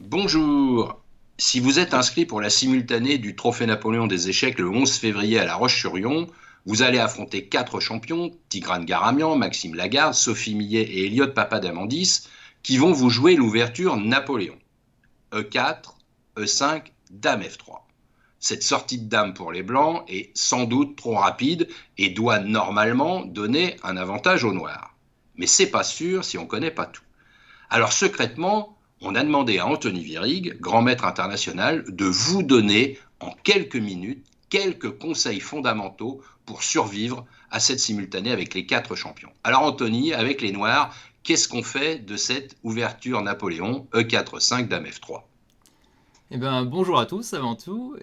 Bonjour. Si vous êtes inscrit pour la simultanée du Trophée Napoléon des échecs le 11 février à La Roche-sur-Yon, vous allez affronter 4 champions, Tigrane Garamian, Maxime Lagarde, Sophie Millet et Elliot Papadamandis, qui vont vous jouer l'ouverture Napoléon. E4, E5, Dame F3. Cette sortie de dame pour les blancs est sans doute trop rapide et doit normalement donner un avantage aux noirs. Mais c'est pas sûr si on ne connaît pas tout. Alors secrètement, on a demandé à Anthony Virrig, grand maître international, de vous donner en quelques minutes quelques conseils fondamentaux pour survivre à cette simultanée avec les 4 champions. Alors Anthony, avec les noirs, qu'est-ce qu'on fait de cette ouverture Napoléon E4, 5, Dame F3? Bonjour à tous avant tout.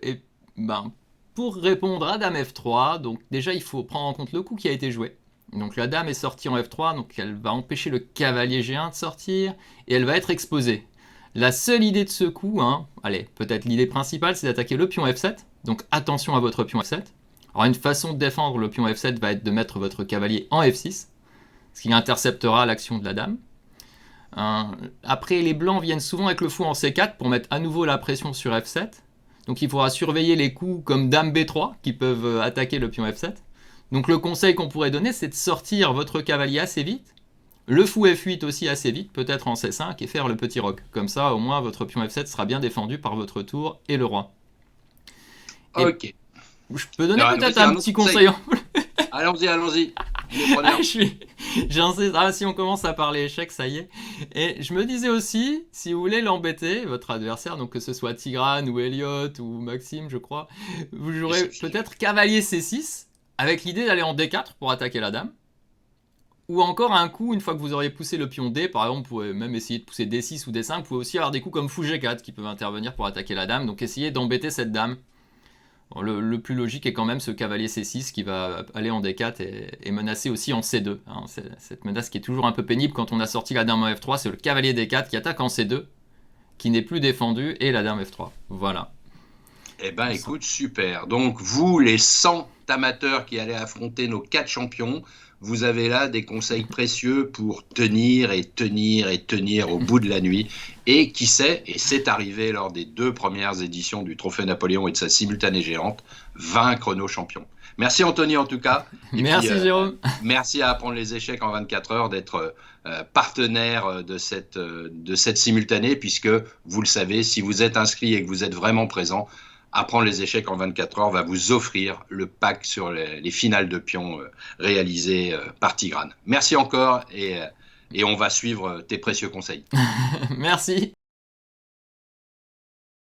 Pour répondre à Dame F3, donc déjà il faut prendre en compte le coup qui a été joué. Donc la dame est sortie en F3, donc elle va empêcher le cavalier G1 de sortir et elle va être exposée. La seule idée de ce coup, allez, peut-être l'idée principale, c'est d'attaquer le pion F7. Donc attention à votre pion F7. Alors une façon de défendre le pion F7 va être de mettre votre cavalier en F6, ce qui interceptera l'action de la dame. Après, les blancs viennent souvent avec le fou en C4 pour mettre à nouveau la pression sur F7. Donc il faudra surveiller les coups comme Dame B3 qui peuvent attaquer le pion F7. Donc le conseil qu'on pourrait donner, c'est de sortir votre cavalier assez vite, le fou F8 aussi assez vite, peut-être en C5, et faire le petit roc. Comme ça, au moins, votre pion F7 sera bien défendu par votre tour et le roi. Et Ok. je peux donner Alors, peut-être voici un un autre petit conseil. conseil. Allons-y, allons-y. Il est Ah, preneur. si on commence à parler échecs, ça y est. Et je me disais aussi, si vous voulez l'embêter, votre adversaire, donc que ce soit Tigrane ou Elliot ou Maxime, je crois, vous Et jouerez Sophie. peut-être cavalier C6 avec l'idée d'aller en D4 pour attaquer la dame. Ou encore un coup, une fois que vous auriez poussé le pion D, par exemple, vous pouvez même essayer de pousser D6 ou D5, vous pouvez aussi avoir des coups comme fou G4 qui peuvent intervenir pour attaquer la dame, donc essayez d'embêter cette dame. Bon, le plus logique est quand même ce cavalier C6 qui va aller en D4 et menacer aussi en C2. Cette menace qui est toujours un peu pénible quand on a sorti la dame en F3, c'est le cavalier D4 qui attaque en C2, qui n'est plus défendu, et la dame F3. Voilà. Eh ben, écoute, super. Donc, vous, les 100 amateurs qui allaient affronter nos 4 champions, vous avez là des conseils précieux pour tenir et tenir et tenir au bout de la nuit. Et qui sait, et c'est arrivé lors des 2 premières éditions du Trophée Napoléon et de sa simultanée géante, vaincre nos champions. Merci Anthony en tout cas. Et puis, Merci Jérôme. merci à Apprendre les échecs en 24 heures d'être partenaire de cette simultanée, puisque vous le savez, si vous êtes inscrit et que vous êtes vraiment présent, Apprendre les échecs en 24 heures va vous offrir le pack sur les finales de pions réalisées par Tigrane. Merci encore et on va suivre tes précieux conseils. Merci.